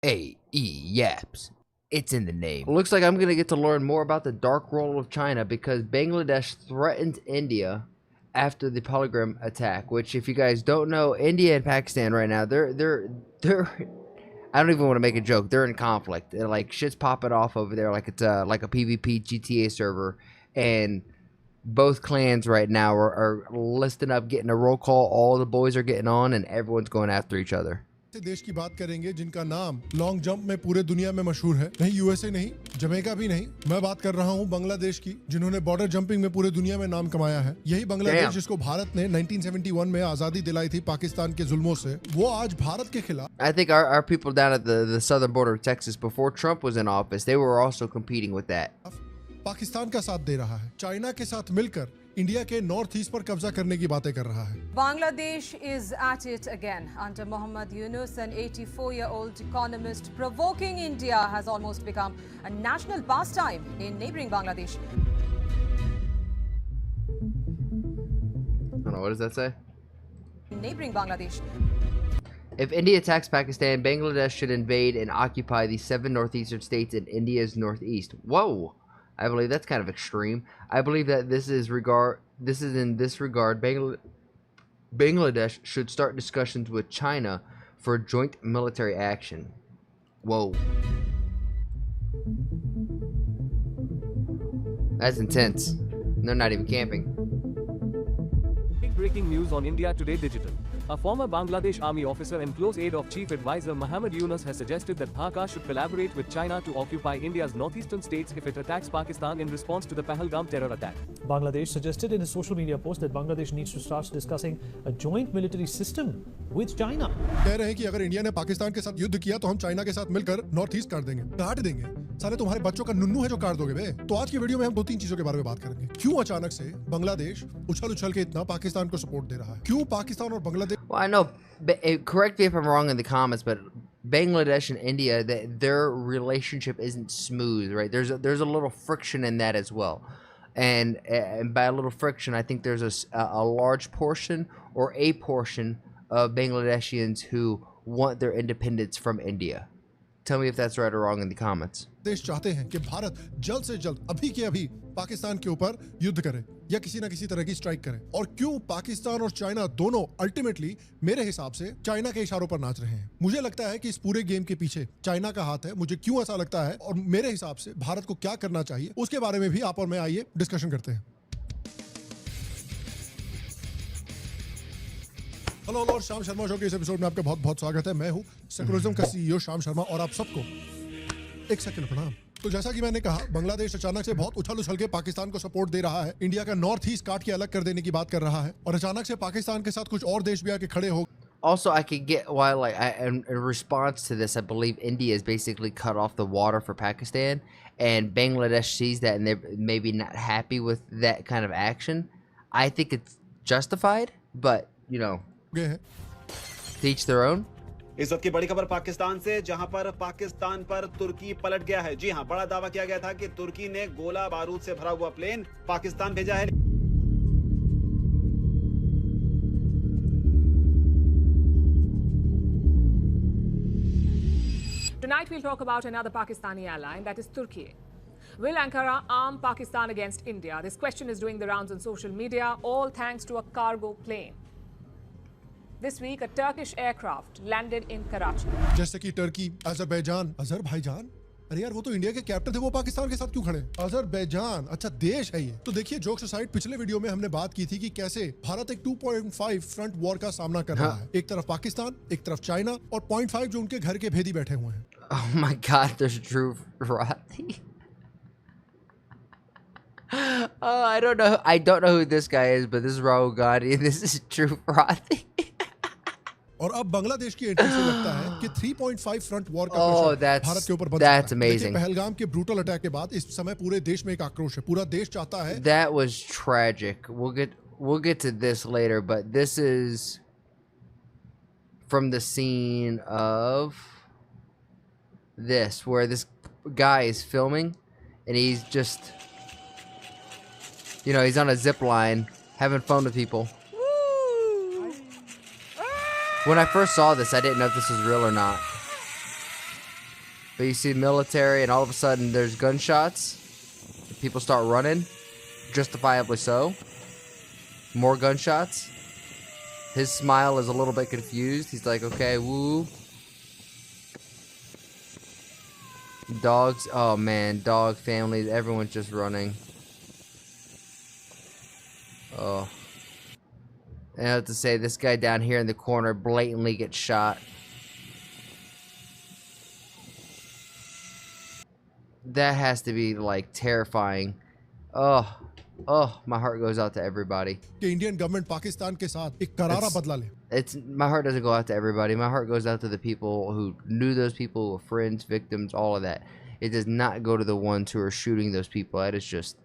Yaps. It's in the name. Looks like I'm going to get to learn more about the dark role of China because Bangladesh threatened India after the Polygram attack, which if you guys don't know, India and Pakistan right now, they're I don't even want to make a joke. They're in conflict. They're like shit's popping off over there like it's like a PvP GTA server, and both clans right now are listing up, getting a roll call. All the boys are getting on, and everyone's going after each other. देश की बात करेंगे जिनका नाम long jump में पूरे दुनिया में मशहूर है, नहीं यूएसए नहीं, जमैका भी नहीं, मैं बात कर रहा हूं बांग्लादेश की, जिन्होंने बॉर्डर जंपिंग में पूरे दुनिया में नाम कमाया है। यही बांग्लादेश जिसको भारत ने 1971 में आजादी दिलाई थी पाकिस्तान के जुल्मों से, वो आज भारत के खिलाफ I think our people down at the southern border of Texas before Trump was in office, they were also competing with that. Pakistan का साथ दे रहा है, चाइना के साथ मिलकर इंडिया के नॉर्थ ईस्ट पर कब्जा करने की बातें कर रहा है। Bangladesh is at it again under Mohammad Yunus, an 84-year-old economist. Provoking India has almost become a national pastime in neighboring Bangladesh. I don't know, what does that say? Neighboring Bangladesh. If India attacks Pakistan, Bangladesh should invade and occupy the 7 northeastern states in India's northeast. Whoa! I believe that's kind of extreme. I believe that this is in this regard, Bangladesh should start discussions with China for joint military action. Whoa. That's intense. They're not even camping. Big breaking news on India Today Digital. A former Bangladesh army officer and close aide of Chief Advisor Mohammad Yunus has suggested that Dhaka should collaborate with China to occupy India's northeastern states if it attacks Pakistan in response to the Pahalgam terror attack. Bangladesh suggested in a social media post that Bangladesh needs to start discussing a joint military system with China. कह रहे हैं कि अगर India ने पाकिस्तान के साथ युद्ध किया तो हम चाइना के साथ मिलकर नॉर्थ ईस्ट काट देंगे, काट देंगे। साले तुम्हारे बच्चों का नुन्नू है जो काट दोगे बे। तो आज की वीडियो में हम 2-3 चीजों के बारे में बात करेंगे। क्यों अचानक से बांग्लादेश उछल-उछल के इतना पाकिस्तान को सपोर्ट दे रहा है? क्यों पाकिस्तान और Bangladesh Well, I know, correct me if I'm wrong in the comments, but Bangladesh and India, their relationship isn't smooth, right? There's a little friction in that as well. And by a little friction, I think there's a large portion or a portion of Bangladeshians who want their independence from India. Tell me if that's right or wrong in the comments. देश चाहते हैं कि भारत जल्द से जल्द अभी के अभी पाकिस्तान के ऊपर युद्ध करे या किसी ना किसी तरह की स्ट्राइक करे। और क्यों पाकिस्तान और चाइना दोनों अल्टीमेटली मेरे हिसाब से चाइना के इशारों पर नाच रहे हैं। मुझे लगता है कि इस पूरे गेम के पीछे चाइना का हाथ है। मुझे क्यों ऐसा लगता है और मेरे हिसाब से भारत को क्या करना चाहिए, उसके बारे में भी आप और मैं आइए डिस्कशन करते हैं। हेलो और शाम शर्मा शो के इस एपिसोड में आपका बहुत बहुत स्वागत है। मैं हूं सेकुलरिज्म का सीईओ शाम शर्मा और आप सबको एक सेकंड प्रणाम। तो जैसा कि मैंने कहा, बांग्लादेश अचानक से बहुत उछल के पाकिस्तान को सपोर्ट दे रहा है, इंडिया का नॉर्थ ईस्ट काट के अलग कर देने की बात कर रहा है और अचानक से पाकिस्तान के साथ कुछ और देश भी आके खड़े हो। Also, I could get why, in response to this, I believe India has basically cut off the water for Pakistan, and Bangladesh sees that and they're maybe not happy with that kind of action. I think it's justified, but, you know, to each their own. इस वक्त की बड़ी खबर पाकिस्तान से, जहां पर पाकिस्तान पर तुर्की पलट गया है। जी हां, बड़ा दावा किया गया था कि तुर्की ने गोला बारूद से भरा हुआ प्लेन पाकिस्तान भेजा है। Tonight we'll talk about another Pakistani ally, and that is Turkey. Will Ankara arm Pakistan against India? This question is doing the rounds on social media, all thanks to a cargo plane. This week, a Turkish aircraft landed in Karachi. जैसे कि Turkey, Azerbaijan, अरे यार वो तो India के captain थे, वो पाकिस्तान के साथ क्यों खड़े? अजरबैजान, अच्छा देश है ये। तो देखिए, जोक्स असाइड, पिछले वीडियो में हमने बात की थी कि कैसे भारत एक 2.5 फ्रंट वॉर का सामना कर रहा है। एक तरफ पाकिस्तान, एक तरफ चाइना और 0.5 जो उनके घर के भेदी बैठे हुए हैं। Oh my God, there's Drew Rathi. Oh, I don't know who this guy is, but this is Rahul Gandhi and this is Drew Rathi. और अब बांग्लादेश की एंट्री से लगता है कि 3.5 फ्रंट वॉर का भारत के ऊपर बन that's सकता है। amazing. पहलगाम के ब्रूटल अटैक के बाद इस समय पूरे देश में एक आक्रोश है। पूरा देश चाहता है। That was tragic. We'll get to this later, but this is from the scene of this, where this guy is filming and he's just, you know, he's on a zip line having fun with people. When I first saw this, I didn't know if this was real or not. But you see military, and all of a sudden there's gunshots. People start running, justifiably so. More gunshots. His smile is a little bit confused. He's like, okay, woo. Dogs, oh man, dog families, everyone's just running. Oh. And I have to say, this guy down here in the corner blatantly gets shot. That has to be like terrifying. Oh, my heart goes out to everybody. कि Indian government Pakistan के साथ एक करारा बदला ले. It's my heart doesn't go out to everybody. My heart goes out to the people who knew those people, who were friends, victims, all of that. It does not go to the ones who are shooting those people. That is just,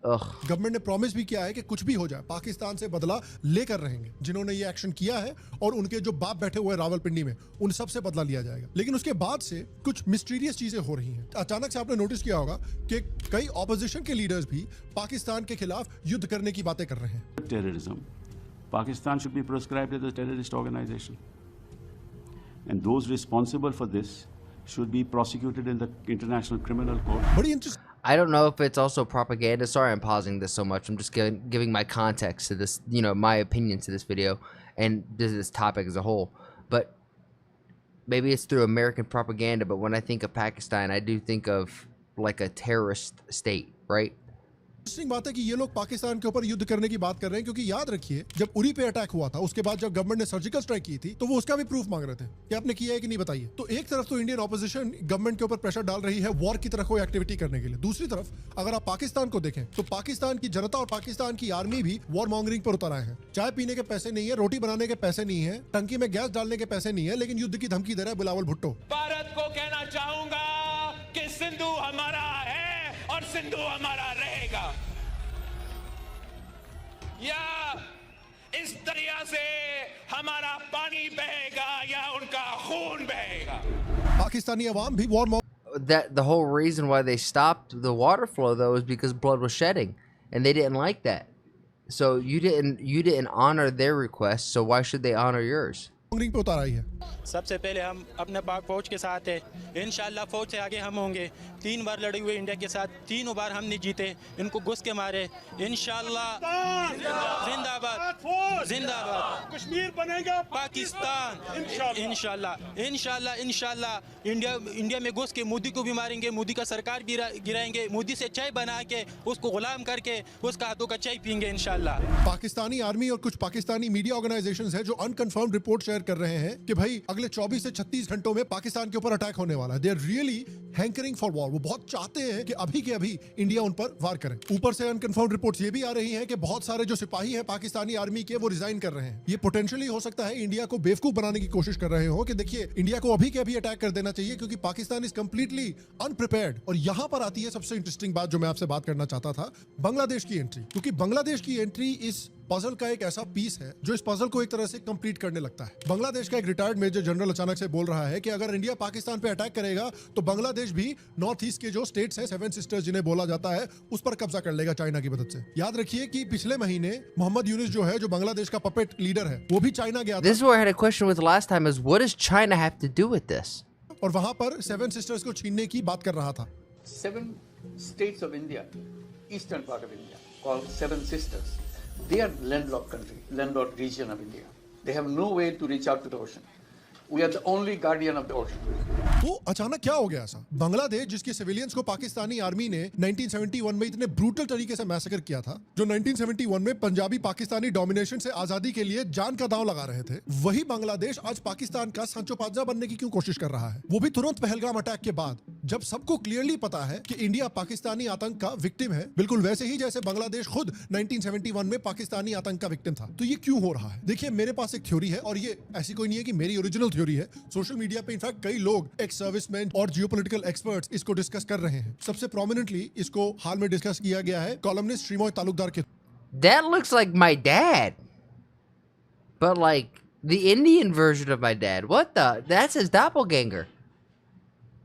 ugh. Government ने promise भी किया है कि कुछ भी हो जाए पाकिस्तान से बदला लेकर रहेंगे. जिन्होंने ये एक्शन किया है और उनके जो बाप बैठे हुए रावलपिंडी में, उन सब से बदला लिया जाएगा. लेकिन उसके बाद से कुछ मिस्टीरियस चीजें हो रही हैं. अचानक से आपने नोटिस किया होगा कि कई ऑपोजिशन के लीडर्स भी पाकिस्तान के खिलाफ युद्ध करने की बातें कर रहे हैं. Terrorism. Pakistan should be proscribed as a terrorist organization. And those responsible for this should be prosecuted in the International Criminal Court. बड़ी interesting. I don't know if it's also propaganda. Sorry, I'm pausing this so much. I'm just giving my context to this, my opinion to this video and this topic as a whole. But maybe it's through American propaganda. But when I think of Pakistan, I do think of like a terrorist state, right? Interesting बात है कि ये लोग पाकिस्तान के ऊपर युद्ध करने की बात कर रहे हैं, क्योंकि याद रखिए जब उरी पे अटैक हुआ था, उसके बाद जब गवर्नमेंट ने सर्जिकल स्ट्राइक की थी, तो वो उसका भी प्रूफ मांग रहे थे कि आपने किया है कि नहीं बताइए. तो एक तरफ तो इंडियन ऑपोजिशन गवर्नमेंट के ऊपर प्रेशर डाल रही है वॉर की तरह कोई एक्टिविटी करने के लिए. दूसरी तरफ अगर आप पाकिस्तान को देखें तो पाकिस्तान की जनता और पाकिस्तान की आर्मी भी वॉर मॉन्गरिंग पर उतर आए हैं. चाय पीने के पैसे नहीं है, रोटी बनाने के पैसे नहीं है, टंकी में गैस डालने के पैसे नहीं है, लेकिन युद्ध की धमकी दे रहा है बिलावल भुट्टो. भारत को कहना चाहूंगा कि सिंधु हमारा है और सिंधु हमारा रहेगा. या इस दरिया से हमारा पानी बहेगा या उनका खून बहेगा. पाकिस्तानी अवाम भी war That the whole reason why they stopped the water flow though is because blood was shedding, and they didn't like that. So you didn't honor their request. So why should they honor yours? Mongering पे उतर आई है. सबसे पहले हम अपने पाक फौज के साथ है. इंशाल्लाह फौज से आगे हम होंगे. 3 बार लड़े हुए इंडिया के साथ, 3 बार हम नहीं जीते, इनको घुस के मारे. इंशाल्लाह जिंदाबाद जिंदाबाद. कश्मीर बनेगा पाकिस्तान. इंशाल्लाह इंडिया में घुस के मोदी को भी मारेंगे, मोदी का सरकार भी गिराएंगे, मोदी से चाय बना के उसको गुलाम करके उसका हाथों का चाय पीएंगे इंशाल्लाह. पाकिस्तानी आर्मी और कुछ पाकिस्तानी मीडिया ऑर्गेनाइजेशंस हैं जो अनकन्फर्म्ड रिपोर्ट शेयर कर रहे हैं कि भाई अगले 24 से 36 घंटों में पाकिस्तान के ऊपर अटैक होने वाला है. They are really hankering for war. वो बहुत चाहते हैं कि अभी के अभी इंडिया उन पर वार करे. ऊपर से अनकन्फर्म्ड रिपोर्ट्स ये भी आ रही हैं कि बहुत सारे जो सिपाही हैं पाकिस्तानी आर्मी के, वो रिजाइन कर रहे हैं. ये पोटेंशियली हो सकता है इंडिया को बेवकूफ बनाने की कोशिश कर रहे हो कि देखिए इंडिया को अभी के अभी अटैक कर देना चाहिए, क्योंकि पाकिस्तान इज कंप्लीटली अनप्रिपेयर्ड. और यहां पर आती है सबसे इंटरेस्टिंग बात जो मैं आपसे बात करना चाहता था, बांग्लादेश की एंट्री. क्योंकि बांग्लादेश की एंट्री इस पजल का एक ऐसा पीस है जो इस पजल को एक तरह से कंप्लीट करने लगता है. बांग्लादेश का एक रिटायर्ड मेजर जनरल अचानक से बोल रहा है कि अगर इंडिया पाकिस्तान पे अटैक करेगा तो बांग्लादेश भी नॉर्थ ईस्ट के जो स्टेट्स हैं, 7 सिस्टर्स जिन्हें बोला जाता है, उस पर कब्जा कर लेगा चाइना की मदद से. याद रखिए कि पिछले महीने मोहम्मद यूनुस जो है, जो बांग्लादेश का पपेट लीडर है, वो भी चाइना गया था. This is where I had a question with last time is what does China have to do with this? और वहां पर 7 सिस्टर्स को छीनने की बात कर रहा था. 7 states of India, eastern part of India, called 7 sisters. They are landlocked country, landlocked region of India. They have no way to reach out to the ocean. We are the only guardian of the ocean. तो अचानक क्या हो गया ऐसा? बांग्लादेश जिसके civilians को Pakistani army ने 1971 में इतने ब्रूटल तरीके से मैसेकर किया था, जो 1971 में पंजाबी पाकिस्तानी डोमिनेशन से आजादी के लिए जान का दांव लगा रहे थे, वही बांग्लादेश आज पाकिस्तान का सांचो पांजा बनने की क्यों कोशिश कर रहा है? वो भी तुरंत पहलगाम अटैक के बाद, जब सबको क्लियरली पता है कि इंडिया पाकिस्तानी आतंक का विक्टिम है, बिल्कुल वैसे ही जैसे बांग्लादेश खुद 1971 में पाकिस्तानी आतंक का विक्टिम था. तो ये क्यों हो रहा है? देखिए, मेरे पास एक थ्योरी है, और ये ऐसी कोई नहीं है कि मेरी ओरिजिनल थ्योरी है. सोशल मीडिया पे इनफैक्ट कई लोग, एक्स सर्विसमैन और जियोपॉलिटिकल एक्सपर्ट्स इसको डिस्कस कर रहे हैं. सबसे प्रोमिनेंटली इसको हाल में डिस्कस किया गया है कॉलमनिस्ट श्रीमोय तालुकदार के. That looks like my dad, but like the Indian version of my dad. What the? That's his doppelganger.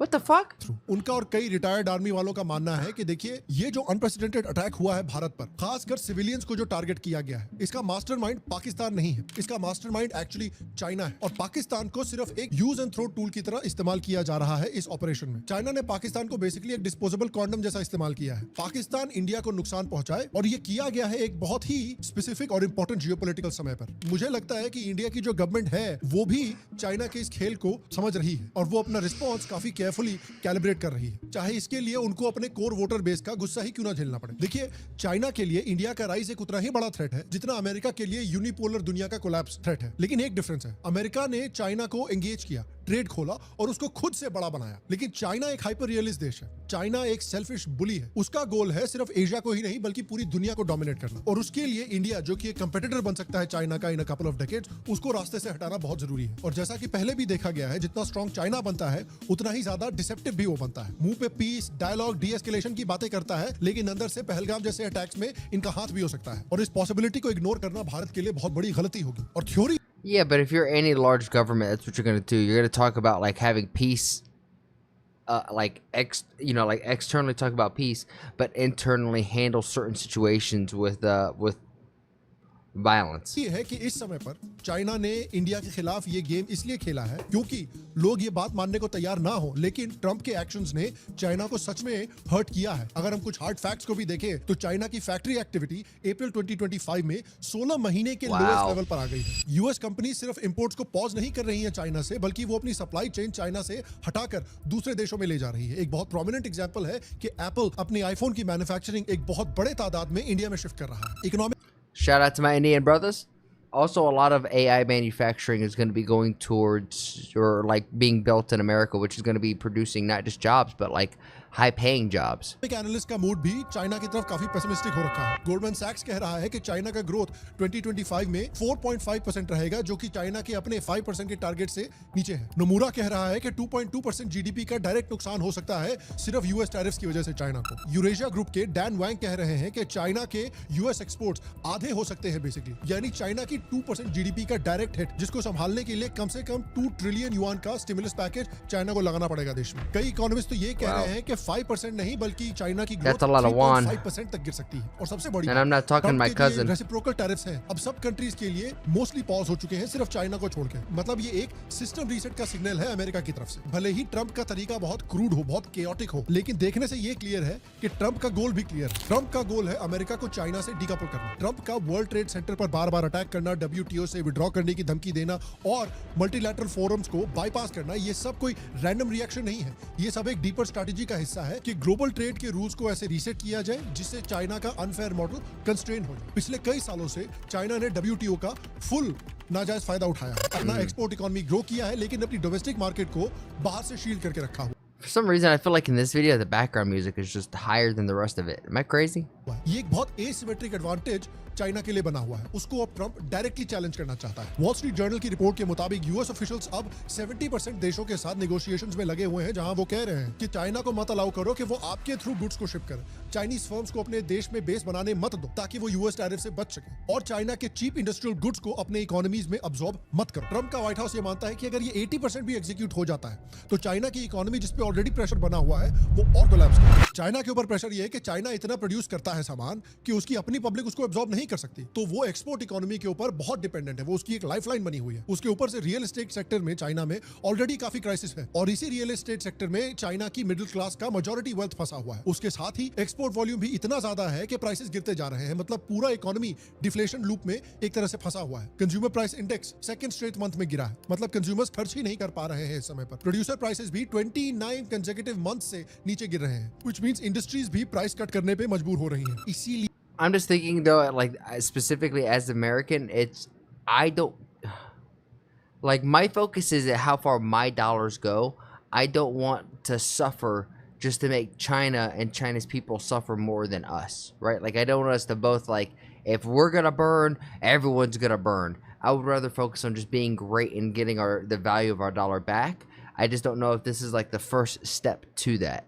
What the fuck? उनका और कई रिटायर्ड आर्मी वालों का मानना है कि देखिए ये जो अनप्रेसिडेंटेड अटैक हुआ है भारत पर, खासकर सिविलियंस को जो टारगेट किया गया है, इसका मास्टरमाइंड पाकिस्तान नहीं है, इसका मास्टरमाइंड एक्चुअली चाइना है और पाकिस्तान को सिर्फ एक यूज एंड थ्रो टूल की तरह इस्तेमाल किया जा रहा है इस ऑपरेशन में। चाइना ने पाकिस्तान को बेसिकली एक डिस्पोजेबल कॉन्डम जैसा इस्तेमाल किया है। पाकिस्तान इंडिया को नुकसान पहुंचाए और ये किया गया है एक बहुत ही स्पेसिफिक और इंपॉर्टेंट जियोपॉलिटिकल समय पर। मुझे लगता है कि इंडिया की जो गवर्नमेंट है वो भी चाइना के इस खेल को समझ रही है और वो अपना रिस्पॉन्स काफी केयरफुली कैलिब्रेट कर रही है, चाहे इसके लिए उनको अपने कोर वोटर बेस का गुस्सा ही क्यों ना झेलना पड़े। देखिए, चाइना के लिए इंडिया का राइज एक उतना ही बड़ा थ्रेट है जितना अमेरिका के लिए यूनिपोलर दुनिया का कोलैप्स थ्रेट है। लेकिन एक डिफरेंस है, अमेरिका ने चाइना को एंगेज किया, ट्रेड खोला और उसको खुद से बड़ा बनाया। लेकिन चाइना एक हाइपर रियलिस्ट देश है, चाइना एक सेल्फिश बुली है। उसका गोल है सिर्फ एशिया को ही नहीं बल्कि पूरी दुनिया को डोमिनेट करना और उसके लिए इंडिया, जो कि एक कंपेटिटर बन सकता है चाइना का इन अ कपल ऑफ डेकेड्स, उसको रास्ते से हटाना बहुत जरूरी है। और जैसा कि पहले भी देखा गया है, जितना स्ट्रॉन्ग चाइना बनता है उतना ही ज्यादा डिसेप्टिव भी वो बनता है। मुंह पे पीस, डायलॉग, डी-एस्केलेशन की बातें करता है, लेकिन अंदर से पहलगाम जैसे अटैक्स में इनका हाथ भी हो सकता है और इस पॉसिबिलिटी को इग्नोर करना भारत के लिए बहुत बड़ी गलती होगी। और theory Yeah, but if you're any large government, that's what you're gonna do. You're gonna talk about like having peace, like externally talk about peace, but internally handle certain situations with violence. ये है कि इस समय पर China ने India के खिलाफ ये गेम इसलिए खेला है क्योंकि लोग ये बात मानने को तैयार ना हो, लेकिन ट्रंप के एक्शंस ने चाइना को सच में हर्ट किया है। अगर हम कुछ हार्ड फैक्ट्स को भी देखें तो चाइना की फैक्ट्री एक्टिविटी अप्रैल 2025 में 16 महीने के लोएस्ट लेवल पर आ गई है। यूएस कंपनी सिर्फ इंपोर्ट्स को पॉज नहीं कर रही है चाइना से, बल्कि वो अपनी सप्लाई चेन चाइना से हटाकर दूसरे देशों में ले जा रही है। एक बहुत प्रोमिनेंट एग्जांपल है कि एप्पल अपने आईफोन की मैन्युफैक्चरिंग एक बहुत बड़े तादाद में इंडिया में शिफ्ट कर रहा है। Economic Shout out to my Indian brothers. Also, a lot of AI manufacturing is going to be going towards, or like being built in America, which is going to be producing not just jobs, but like high-paying jobs. Analyst का mood भी China की तरफ काफी pessimistic हो रखा है। Goldman सैक्स कह रहा है कि चाइना का ग्रोथ 2025 में 4.5% रहेगा, जो कि चाइना के अपने 5% के टारगेट से नीचे है। नोमुरा कह रहा है कि 2.2% जीडीपी का डायरेक्ट नुकसान हो सकता है सिर्फ यूएस टैरिफ्स की वजह से चाइना को। यूरेशिया ग्रुप के डैन वैंग कह रहे हैं कि चाइना के यूएस एक्सपोर्ट्स आधे हो सकते हैं बेसिकली, यानी चाइना की 2% जीडीपी का डायरेक्ट हिट, जिसको संभालने के लिए कम से कम 2 ट्रिलियन युआन का स्टिमुलस पैकेज चाइना को लगाना पड़ेगा देश में। कई इकोनॉमिस्ट तो ये कह रहे हैं कि 5% नहीं बल्कि चाइना की ग्रोथ 3.5% तक गिर सकती है। और सबसे बड़ी रेसिप्रोकल टैरिफ्स हैं अब सब कंट्रीज के लिए मोस्टली पॉज हो चुके हैं, सिर्फ चाइना को छोड़ के। मतलब ये एक सिस्टम रीसेट का सिग्नल है अमेरिका की तरफ से। भले ही ट्रंप का तरीका बहुत क्रूड हो, बहुत केओटिक हो, लेकिन देखने से ये क्लियर है कि ट्रंप का गोल भी क्लियर है। ट्रंप का गोल है अमेरिका को चाइना से डीकपल करना। ट्रंप का वर्ल्ड ट्रेड सेंटर पर बार बार अटैक करना, WTO से विड्रॉ करने की धमकी देना और मल्टीलैटरल फोरम्स को बाईपास करना, ये सब कोई रैंडम रिएक्शन नहीं है। ये सब एक डीपर स्ट्रैटेजी का हिस्सा है कि ग्लोबल ट्रेड के रूल्स को ऐसे रीसेट किया जाए जिससे चाइना का अनफेयर मॉडल कंस्ट्रेन हो जाए। पिछले कई सालों से चाइना ने WTO का फुल नाजायज फायदा उठाया है, अपना एक्सपोर्ट इकोनॉमी ग्रो किया है, लेकिन अपनी डोमेस्टिक मार्केट को बाहर से शील्ड करके रखा हुआ। For some reason, I feel like in this video, the background music is just higher than the rest of it. Am I crazy? ये एक बहुत एसिमेट्रिक एडवांटेज चाइना के लिए बना हुआ है, उसको अब ट्रंप डायरेक्टली चैलेंज करना चाहता है। वॉल स्ट्रीट जर्नल की रिपोर्ट के मुताबिक यूएस ऑफिशियल्स अब 70% देशों के साथ नेगोशिएशंस में लगे हुए हैं, जहां वो कह रहे हैं कि चाइना को मत अलाउ करो कि वो आपके थ्रू गुड्स को शिप करे। चाइनीज फर्म्स को अपने देश में बेस बनाने मत दो ताकि वो यूएस टैरिफ से बच सके, और चाइना के चीप इंडस्ट्रियल गुड्स को अपने इकोनॉमीज में अब्सॉर्ब मत करो। ट्रंप का व्हाइट हाउस ये मानता है कि अगर ये 80% भी एग्जीक्यूट हो जाता है तो चाइना की इकोनॉमी, जिसपे ऑलरेडी प्रेशर बना हुआ है, वो और कोलैप्स करेगी। चाइना के ऊपर प्रेशर ये है कि चाइना इतना प्रोड्यूस करता है सामान कि उसकी अपनी पब्लिक उसको अब्सॉर्ब नहीं कर सकती, तो वो एक्सपोर्ट इकोनॉमी के ऊपर बहुत डिपेंडेंट है। वो उसकी एक लाइफलाइन बनी हुई है। उसके ऊपर से रियल एस्टेट सेक्टर में चाइना में ऑलरेडी काफी क्राइसिस है, और इसी रियल एस्टेट सेक्टर में चाइना की मिडिल क्लास का मेजॉरिटी वेल्थ फंसा हुआ है। उसके साथ ही एक्सपोर्ट वॉल्यूम भी इतना ज्यादा है कि प्राइसेस गिरते जा रहे हैं। मतलब पूरा इकोनॉमी डिफ्लेशन लूप में एक तरह से फंसा हुआ है। Consumer price index second straight month में गिरा है, मतलब कंज्यूमर्स खर्च ही नहीं कर पा रहे हैं इस समय पर। प्रोड्यूसर प्राइसेस भी 29 कंसेक्यूटिव मंथ से नीचे गिर रहे हैं, व्हिच मींस इंडस्ट्रीज भी प्राइस कट करने पे मजबूर हो रही हैं। इसीलिए I'm just thinking though, like specifically as an American, I don't, like my focus is at how far my dollars go. I don't want to suffer just to make China and China's people suffer more than us, right? Like I don't want us to both, like, if we're gonna burn, everyone's gonna burn. I would rather focus on just being great and getting the value of our dollar back. I just don't know if this is like the first step to that.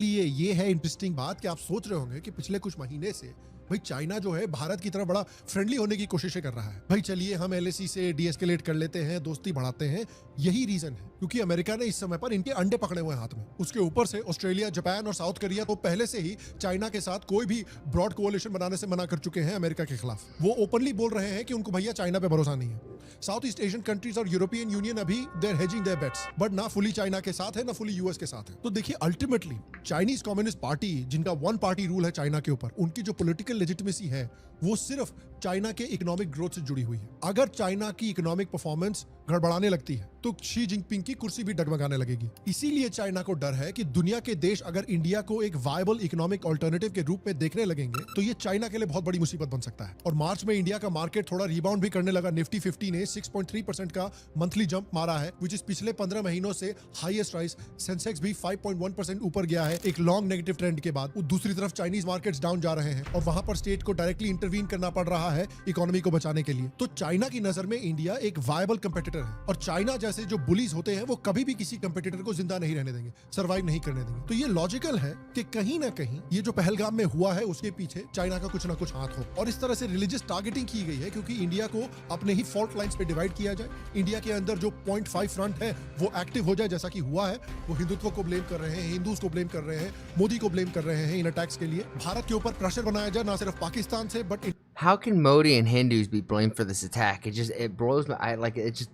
ये है interesting बात कि आप सोच रहे होंगे कि पिछले कुछ महीने से भाई चाइना जो है भारत की तरफ बड़ा फ्रेंडली होने की कोशिशें कर रहा है। भाई चलिए हम LAC से डीएस्केलेट कर लेते हैं, दोस्ती बढ़ाते हैं। यही रीजन है क्योंकि अमेरिका ने इस समय पर इनके अंडे पकड़े हुए हैं हाथ में। उसके ऊपर से ऑस्ट्रेलिया, जापान और साउथ कोरिया तो पहले से ही चाइना के साथ कोई भी ब्रॉड कोalition बनाने से मना कर चुके हैं अमेरिका के खिलाफ। वो ओपनली बोल रहे हैं कि उनको भैया चाइना पे भरोसा नहीं है। साउथ ईस्ट एशियन कंट्रीज और यूरोपियन यूनियन अभी they're hedging their bets, but ना फुली चाइना के साथ है ना फुली यूएस के साथ है। तो देखिए अल्टीमेटली चाइनीज कम्युनिस्ट पार्टी, जिनका वन पार्टी रूल है चाइना के ऊपर, उनकी जो पॉलिटिकल लेजिटिमेसी है वो सिर्फ चाइना के इकोनॉमिक ग्रोथ से जुड़ी हुई है। अगर चाइना की इकोनॉमिक परफॉर्मेंस गड़बड़ाने लगती है तो शी जिनपिंग की कुर्सी भी डगमगाने लगेगी। इसीलिए चाइना को डर है कि दुनिया के देश अगर इंडिया को एक वायबल इकोनॉमिक अल्टरनेटिव के रूप में देखने लगेंगे तो ये चाइना के लिए बहुत बड़ी मुसीबत बन सकता है। और मार्च में इंडिया का मार्केट थोड़ा रिबाउंड भी करने लगा। निफ्टी 50 ने 6.3% का मंथली जंप मारा है, विच इज पिछले 15 महीनों से हाईएस्ट राइज। सेंसेक्स भी 5.1% ऊपर गया है एक लॉन्ग नेगेटिव ट्रेंड के बाद। दूसरी तरफ चाइनीज मार्केट्स डाउन जा रहे हैं और वहां पर स्टेट को डायरेक्टली इंटरवीन करना पड़ रहा है इकोनॉमी को बचाने के लिए। तो चाइना की नजर में इंडिया एक वायबल कंपेटिटर है और चाइना जैसे जो बुलीज होते हैं वो कभी भी किसी कंपेटिटर को जिंदा नहीं रहने देंगे, सर्वाइव नहीं करने देंगे। तो ये लॉजिकल है कि कहीं ना कहीं ये जो पहलगाम में हुआ है उसके पीछे चाइना का कुछ ना कुछ हाथ हो। और इस तरह से रिलीजियस टारगेटिंग की गई है क्योंकि इंडिया को अपने ही फॉल्ट लाइंस पे डिवाइड किया जाए। इंडिया के अंदर जो 0.5 फ्रंट है वो एक्टिव हो जाए, जैसा कि हुआ है। वो हिंदुत्व को ब्लेम कर रहे हैं, हिंदूज को ब्लेम कर रहे हैं, मोदी को ब्लेम कर रहे हैं इन अटैक्स के लिए। भारत के ऊपर प्रेशर बनाया जाए ना सिर्फ पाकिस्तान से but How can Modi and Hindus be blamed for this attack? It blows my it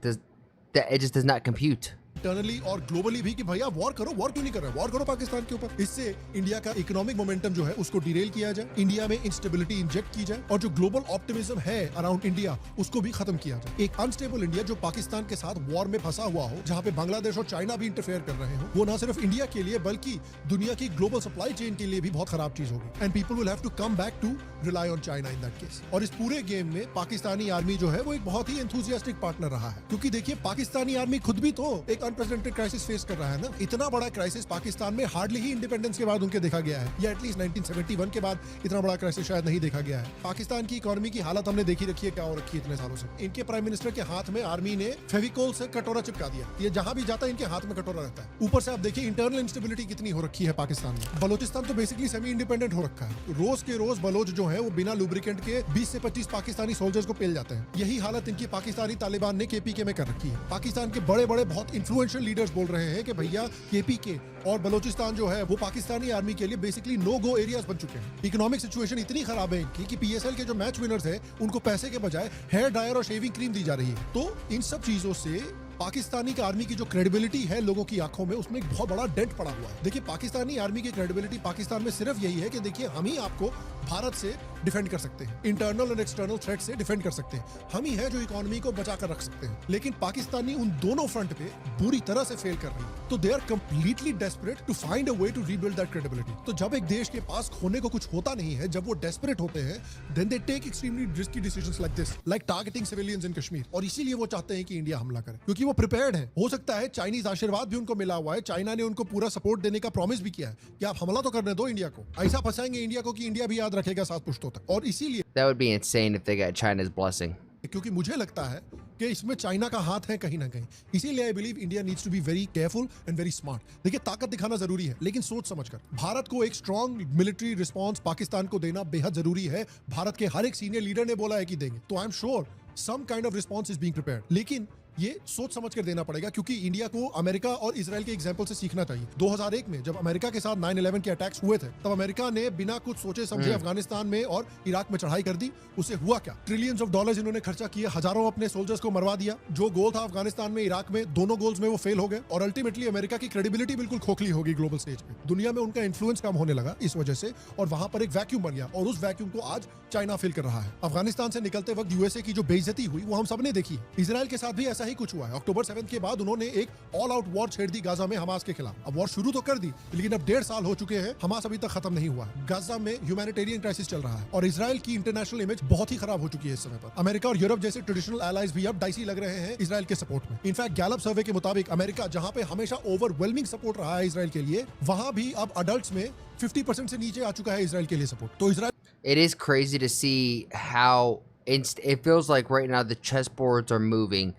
just does not compute. Internally और ग्लोबली भी कि भैया वॉर करो, वॉर क्यों नहीं कर रहे, वॉर करो पाकिस्तान के ऊपर। इससे इंडिया का इकोनॉमिक मोमेंटम जो है उसको डिरेल किया जाए, इंडिया में इंस्टेबिलिटी इंजेक्ट की जाए और जो ग्लोबल ऑप्टिमिज्म है अराउंड इंडिया उसको भी खत्म किया जाए। एक अनस्टेबल इंडिया जो पाकिस्तान के साथ वॉर में फंसा हुआ हो, जहां पे बांग्लादेश और चाइना भी इंटरफेयर कर रहे हो, वो ना सिर्फ इंडिया के लिए बल्कि दुनिया की ग्लोबल सप्लाई चेन के लिए भी बहुत खराब चीज होगी। And people will have to come back to rely on China in that case. और इस पूरे गेम में पाकिस्तानी आर्मी जो है वो एक बहुत ही एंथुसियास्टिक पार्टनर रहा है क्योंकि देखिए पाकिस्तानी आर्मी खुद भी तो एक अनप्रेसिडेंटेड क्राइसिस फेस कर रहा है ना। इतना बड़ा क्राइसिस पाकिस्तान में हार्डली ही इंडिपेंडेंस के बाद उनके देखा गया है, या एटलीस्ट 1971 के बाद इतना बड़ा क्राइसिस शायद नहीं देखा गया है। पाकिस्तान की इकोनॉमी की हालत हमने देखी रखी है क्या हो रखी है इतने सालों से। इनके प्राइम मिनिस्टर के हाथ में आर्मी ने फेविकोल से कटोरा चिपका दिया, ये जहां भी जाता है इनके हाथ में कटोरा रहता है। ऊपर से आप देखिए इंटरनल इंस्टेबिलिटी कितनी हो रखी है पाकिस्तान में। बलोचिस्तान तो बेसिकली सेमी इंडिपेंडेंट हो रखा है। रोज के रोज बलोच जो है वो बिना लुब्रिकेंट के 20 से 25 पाकिस्तानी सोल्जर्स को पेल जाते हैं। यही हालत इनकी पाकिस्तानी तालिबान ने KPK में कर रखी है। पाकिस्तान के बड़े बड़े बहुत इन्फ्लुएंशियल लीडर्स बोल रहे हैं कि भैया KPK और बलोचिस्तान जो है वो पाकिस्तानी आर्मी के लिए बेसिकली नो गो एरियाज बन चुके हैं। इकोनॉमिक सिचुएशन इतनी खराब है इनकी कि PSL के जो मैच विनर्स है उनको पैसे के बजाय हेयर ड्रायर और शेविंग क्रीम दी जा रही है। तो इन सब चीजों से पाकिस्तानी का आर्मी की जो क्रेडिबिलिटी है लोगों की आंखों में उसमें एक बहुत बड़ा डेंट पड़ा हुआ है। देखिए पाकिस्तानी आर्मी की क्रेडिबिलिटी पाकिस्तान में सिर्फ यही है कि देखिए हम ही आपको भारत से डिफेंड कर सकते हैं, इंटरनल और एक्सटर्नल थ्रेट से डिफेंड कर सकते हैं, हम ही है जो इकोनॉमी को बचा कर रख सकते हैं। लेकिन पाकिस्तानी उन दोनों फ्रंट पे बुरी तरह से फेल कर रही है। तो they are completely desperate to find a way to rebuild that credibility. तो जब एक देश के पास खोने को कुछ होता नहीं है, जब वो डेस्परेट होते हैं, then they take extremely risky decisions like this, like targeting civilians in Kashmir. और इसीलिए वो चाहते हैं कि इंडिया हमला करे क्योंकि वो प्रिपेयर्ड है। हो सकता है चाइनीज आशीर्वाद भी उनको मिला हुआ है, चाइना ने उनको पूरा सपोर्ट देने का प्रॉमिस भी किया है कि आप हमला तो करने दो इंडिया को, ऐसा फंसाएंगे इंडिया को कि इंडिया भी याद रखेगा 7 पुश्तों तक। और इसीलिए That would be insane if they got China's blessing. क्योंकि मुझे लगता है कि इसमें चाइना का हाथ है कहीं ना कहीं, इसीलिए I believe India needs to be very careful and very smart. देखिए ताकत दिखाना जरूरी है लेकिन सोच समझकर। भारत को एक स्ट्रॉन्ग मिलिट्री रिस्पांस पाकिस्तान को देना बेहद जरूरी है। भारत के हर एक सीनियर लीडर ने बोला है कि देंगे, तो I am sure some kind of response is being prepared. लेकिन ये सोच समझ कर देना पड़ेगा क्योंकि इंडिया को अमेरिका और इजराइल के एग्जांपल से सीखना चाहिए। 2001 में जब अमेरिका के साथ 9/11 के अटैक्स हुए थे तब अमेरिका ने बिना कुछ सोचे समझे अफगानिस्तान में और इराक में चढ़ाई कर दी। उससे हुआ क्या? ट्रिलियंस ऑफ डॉलर्स इन्होंने खर्चा किया, हजारों अपने सोल्जर्स को मरवा दिया। जो गोल था अफगानिस्तान में, इराक में, दोनों गोल्स में वो फेल हो गए और अल्टीमेटली अमेरिका की क्रेडिबिलिटी बिल्कुल खोखली होगी ग्लोबल स्टेज पे। दुनिया में उनका इन्फ्लुएंस कम होने लगा इस वजह से और वहां पर एक वैक्यूम बन गया और उस वैक्यूम को आज चाइना फिल कर रहा है। अफगानिस्तान से निकलते वक्त यूएसए की जो बेइज्जती हुई वो हम सबने देखी। इजराइल के साथ भी ऐसा ही कुछ हुआ है। अक्टूबर 7 के बाद उन्होंने एक ऑल आउट वॉर छेड़ दी गाजा में हमास के खिलाफ। अब वॉर शुरू तो कर दी लेकिन अब 1.5 साल हो चुके हैं, हमास अभी तक खत्म नहीं हुआ है। गाजा में ह्यूमैनिटेरियन क्राइसिस चल रहा है और इजराइल की इंटरनेशनल इमेज बहुत ही खराब हो चुकी है इस समय पर। अमेरिका और यूरोप जैसे ट्रेडिशनल एलाइज भी अब डाइसी लग रहे हैं इजराइल के सपोर्ट में। इनफैक्ट गैलप सर्वे के मुताबिक अमेरिका जहां पे हमेशा ओवरवेलमिंग सपोर्ट रहा है इजराइल के लिए, वहां भी अब अडल्ट्स में 50% से नीचे आ चुका है इजराइल के लिए सपोर्ट। तो Israel It is crazy to see how it feels like right now the chessboards are moving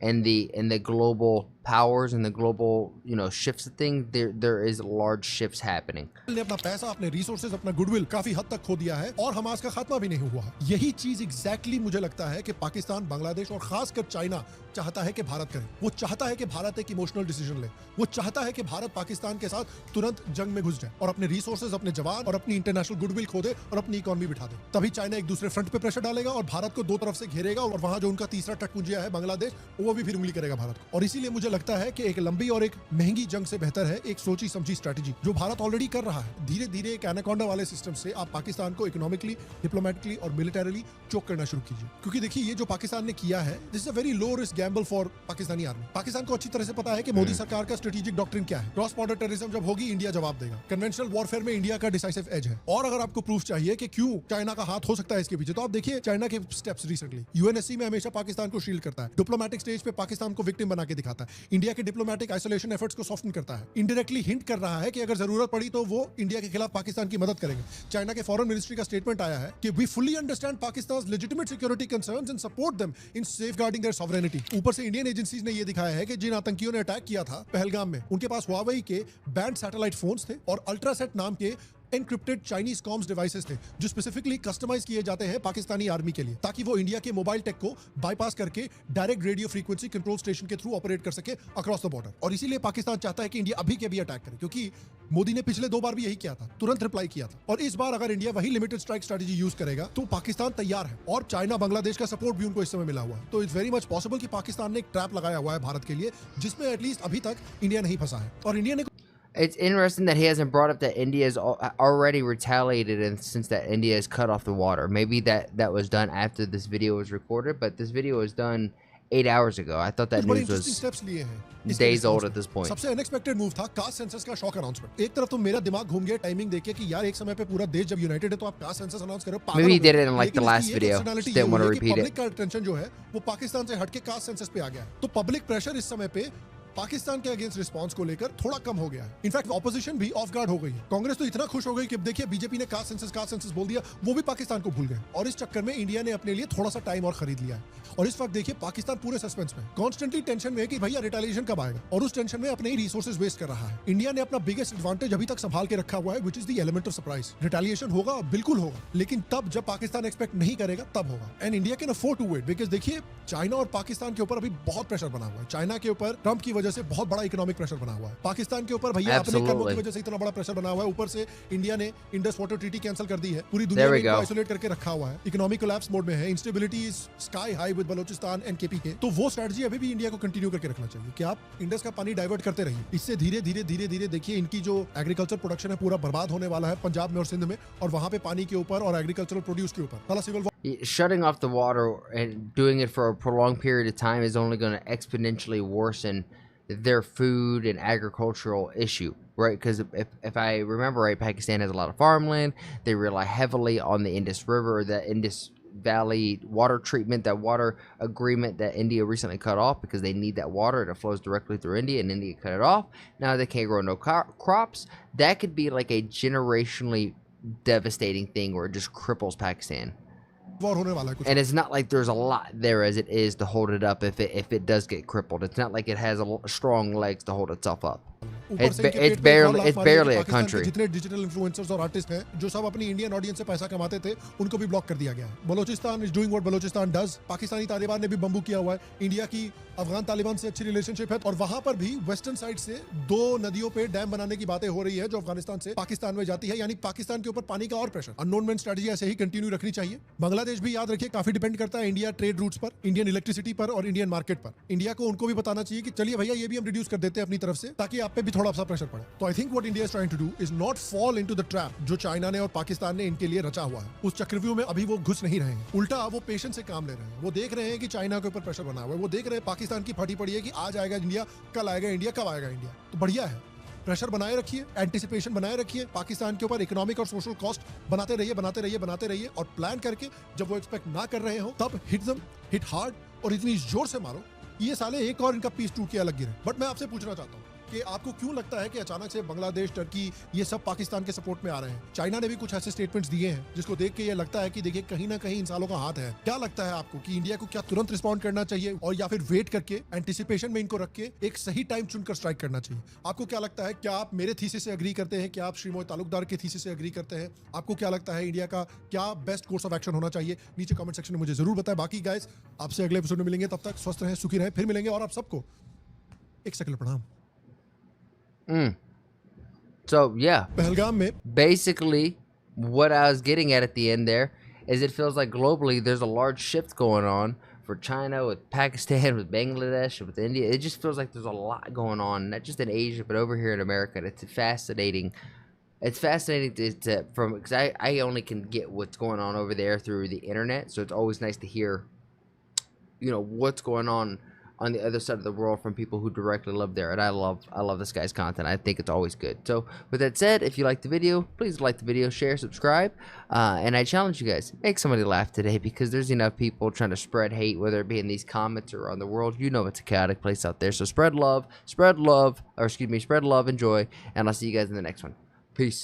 in the global powers and the global, shifts of things, there is large shifts happening. ने अपना पैसा, अपने resources, अपना goodwill काफी हद तक खो दिया है और हमास का खात्मा भी नहीं हुआ। यही चीज एग्जैक्टली मुझे लगता है कि पाकिस्तान, बांग्लादेश और खासकर चाइना चाहता है कि भारत करे। वो चाहता है कि भारत एक इमोशनल डिसीजन ले। वो चाहता है कि भारत पाकिस्तान के साथ तुरंत जंग में घुस जाए और अपने रिसोर्सेज, अपने जवान और अपनी इंटरनेशनल गुडविल खो दे और अपनी इकोनॉमी बिठा दे। तभी चाइना एक दूसरे फ्रंट पे प्रेशर डालेगा और भारत को दो तरफ से घेरेगा और वहां जो उनका तीसरा टटपुंजिया है बांग्लादेश, वो भी फिर उंगली करेगा भारत को। और इसीलिए मुझे लगता है कि एक लंबी और एक महंगी जंग से बेहतर है एक सोची समझी स्ट्रेटेजी, जो भारत ऑलरेडी कर रहा है। धीरे धीरे एक एनाकोंडा वाले सिस्टम से आप पाकिस्तान को इकोनॉमिकली, डिप्लोमेटिकली और मिलिटरीली चोक करना शुरू कीजिए। क्योंकि देखिए, ये जो पाकिस्तान ने किया है, this is a very low risk Gamble for Pakistani army. Pakistan को अच्छी तरह से पता है कि मोदी सरकार का स्ट्रेटेजिक डॉक्ट्रिन क्या है। क्रॉस बॉर्डर टेररिज्म जब होगी, इंडिया जवाब देगा। कन्वेंशनल वॉरफेयर में इंडिया का डिसाइसिव एज है। और अगर आपको प्रूफ चाहिए कि क्यों चाइना का हाथ हो सकता है इसके पीछे, तो आप देखिए चाइना के स्टेप्स रिसेंटली। यूएनएससी में हमेशा पाकिस्तान को शील्ड करता है, डिप्लोमेटिक स्टेज पे पाकिस्तान को विक्टिम बना के दिखाता है, इंडिया के डिप्लोमेटिक आइसोलेशन एफर्ट्स को सॉफ्टन करता है, इनडायरेक्टली हिंट कर रहा है कि अगर जरूरत पड़ी तो वो इंडिया के खिलाफ पाकिस्तान की मदद करेंगे। चाइना के फॉरेन मिनिस्ट्री का स्टेटमेंट आया है कि we fully understand Pakistan's legitimate security concerns and support them in safeguarding their sovereignty. ऊपर से इंडियन एजेंसीज ने यह दिखाया है कि जिन आतंकियों ने अटैक किया था पहलगाम में, उनके पास हुआवेई के बैंड सैटेलाइट फोन्स थे और अल्ट्रासेट नाम के एनक्रिप्टेड चाइनीज कॉम्स डिवाइसेस थे, जो स्पेसिफिकली कस्टमाइज किए जाते हैं पाकिस्तानी आर्मी के लिए, ताकि वो इंडिया के मोबाइल टेक को बाईपास करके direct radio frequency control station के थ्रू ऑपरेट कर सके अक्रॉस द बॉर्डर। और इसीलिए पाकिस्तान चाहता है कि इंडिया अभी के अभी अटैक करे, क्योंकि मोदी ने पिछले 2 बार भी यही किया था, तुरंत रिप्लाई किया था। और इस बार अगर इंडिया वही लिमिटेड स्ट्राइक स्ट्रेटजी यूज करेगा तो पाकिस्तान तैयार है। और चाइना, बांग्लादेश का सपोर्ट भी उनको इस समय मिला हुआ है। तो इट्स वेरी मच पॉसिबल कि पाकिस्तान ने एक ट्रैप लगाया हुआ है भारत के लिए, जिसमें एटलीस्ट अभी तक इंडिया नहीं फंसा है। और इंडिया ने It's interesting that he hasn't brought up that India has already retaliated, and since that India has cut off the water. Maybe that was done after this video was recorded, but this video was done 8 hours ago. I thought that news was steps लिए हैं days old at this point. सबसे unexpected move था caste census का shock announcement. एक तरफ तो मेरा दिमाग घूम गया टाइमिंग देख के कि यार एक समय पे पूरा देश जब यूनाइटेड है तो आप कास्ट सेंसस अनाउंस कर रहे हो। Maybe he did it in like the last video. Didn't want to repeat it. Public का अटेंशन जो है वो पाकिस्तान से हटके कास्ट सेंसस पे आ गया है। तो पब्लिक प्रेशर इस समय पे पाकिस्तान के अगेंस्ट रिस्पांस को लेकर थोड़ा कम हो गया है। इनफैक्ट ऑपोजिशन भी ऑफ गार्ड हो गई है। कांग्रेस तो इतना खुश हो गई कि देखिए बीजेपी ने कास्ट सेंसस बोल दिया, वो भी पाकिस्तान को भूल गए। और इस चक्कर में इंडिया ने अपने लिए थोड़ा सा टाइम और खरीद लिया है। और इस वक्त देखिए पाकिस्तान पूरे सस्पेंस में, कॉन्स्टेंटली टेंशन में है कि भैया रिटेलिएशन कब आएगा, और उस टेंशन में अपने ही रिसोर्सेज वेस्ट कर रहा है। इंडिया ने अपना बिगेस्ट एडवांटेज अभी तक संभाल के रखा हुआ है, which is the element of surprise. Retaliation होगा, बिल्कुल होगा, लेकिन तब जब पाकिस्तान एक्सपेक्ट नहीं करेगा तब होगा। And India can afford to wait, because देखिए चाइना और पाकिस्तान के ऊपर अभी बहुत प्रेशर बना हुआ है। चाइना के ऊपर ट्रंप की वजह से बहुत बड़ा इकोनॉमिक प्रेशर बना हुआ है। पाकिस्तान के ऊपर भैया अपने कर्मों की वजह से इतना बड़ा प्रेशर बना हुआ है। ऊपर से इंडिया ने इंडस वाटर ट्रीटी कैंसिल कर दी है, पूरी दुनिया में आइसोलेट करके रखा हुआ है, इकोनॉमिक कोलैप्स मोड में है, instability is sky high with Balochistan and KPK. तो वो स्ट्रेटजी अभी भी इंडिया को कंटिन्यू करके रखना चाहिए कि आप इंडस का पानी डाइवर्ट करते रहिए। इससे धीरे धीरे देखिए इनकी जो एग्रीकल्चर प्रोडक्शन है पूरा बर्बाद होने वाला है पंजाब में और सिंध में, और वहां पे पानी के ऊपर और एग्रीकल्चरल प्रोड्यूस के ऊपर shutting off the water and doing it for a prolonged period of time is only going to exponentially worsen their food and agricultural issue, right? Because if I remember right, Pakistan has a lot of farmland. They rely heavily on the Indus River, or the Indus Valley water treatment, that water agreement that India recently cut off, because they need that water. It flows directly through India, and India cut it off. Now they can't grow no crops. That could be like a generationally devastating thing where it just cripples Pakistan. And it's not like there's a lot there as it is to hold it up if it does get crippled. It's not like it has strong legs to hold itself up. It's barely a country. जितने digital influencers और artist हैं जो सब अपनी Indian audience से पैसा कमाते थे, उनको भी ब्लॉक कर दिया गया है। Balochistan is doing what Balochistan does. Pakistani Taliban ने भी बम्बू किया हुआ है। इंडिया की अफगान तालिबान से अच्छी रिलेशनशिप है, और वहां पर भी वेस्टर्न साइड से 2 नदियों पे डैम बनाने की बातें हो रही है जो अफगानिस्तान से पाकिस्तान में जाती है, यानी पाकिस्तान के ऊपर पानी का और प्रेशर। अननोन मैन स्ट्रेटजी ऐसे ही कंटिन्यू रखनी चाहिए। बांग्लादेश भी याद रखिए काफी डिपेंड करता है इंडिया ट्रेड रूट्स पर, इंडियन इलेक्ट्रिसिटी पर और इंडियन मार्केट पर। इंडिया को उनको भी बताना चाहिए कि चलिए भैया ये भी हम रिड्यूस कर देते हैं अपनी तरफ से, ताकि आप पे भी थोड़ा सा प्रेशर पड़े। तो I think what India is trying to do is not fall into the trap जो चाइना ने और पाकिस्तान ने इनके लिए रचा हुआ है। उस चक्रव्यूह में अभी वो घुस नहीं रहे हैं, उल्टा वो पेशेंस से काम ले रहे हैं। वो देख रहे हैं कि चाइना के ऊपर प्रेशर बना हुआ है, वो देख रहे हैं पाकिस्तान की फटी पड़ी है कि आज आएगा इंडिया, कल आएगा इंडिया, कब आएगा इंडिया। तो बढ़िया है, प्रेशर बनाए रखिए, एंटिसिपेशन बनाए रखिए, पाकिस्तान के ऊपर इकोनॉमिक और सोशल कॉस्ट बनाते रहिए, और प्लान करके जब वो एक्सपेक्ट ना कर रहे हो तब हिट हार्ड और इतनी जोर से मारो ये साले एक और इनका पीस टूट के अलग गिरे। बट मैं आपसे पूछना चाहता हूँ, कि आपको क्यों लगता है कि अचानक से बांग्लादेश, टर्की ये सब पाकिस्तान के सपोर्ट में आ रहे हैं। चाइना ने भी कुछ ऐसे स्टेटमेंट्स दिए हैं जिसको देख के ये लगता है कि देखिए कहीं ना कहीं इन सालों का हाथ है। क्या लगता है आपको कि इंडिया को क्या तुरंत रिस्पॉन्ड करना चाहिए और या फिर वेट करके एंटिसिपेशन में इनको रख के एक सही टाइम चुनकर स्ट्राइक करना चाहिए? आपको क्या लगता है? क्या आप मेरे थीसिस से एग्री करते हैं? क्या आप श्रीमोय तालुकदार के थीसिस से एग्री करते हैं? आपको क्या लगता है इंडिया का क्या बेस्ट कोर्स ऑफ एक्शन होना चाहिए? नीचे कमेंट सेक्शन में मुझे जरूर बताएं। बाकी गाइस आपसे अगले एपिसोड में मिलेंगे, तब तक स्वस्थ रहें, सुखी रहें, फिर मिलेंगे। और आप सबको एक सेकंड प्रणाम। So yeah, पहलगाम में basically what I was getting at the end there is it feels like globally there's a large shift going on for China with Pakistan, with Bangladesh, with India. It just feels like there's a lot going on, not just in Asia but over here in America. And it's fascinating. It's fascinating to from because I only can get what's going on over there through the internet, so it's always nice to hear, you know, what's going on the other side of the world from people who directly live there. And I love this guy's content. I think it's always good. So with that said, if you like the video, please like the video, share, subscribe, and I challenge you guys, make somebody laugh today, because there's enough people trying to spread hate, whether it be in these comments or on the world. You know it's a chaotic place out there, so spread love, and joy, and I'll see you guys in the next one. Peace.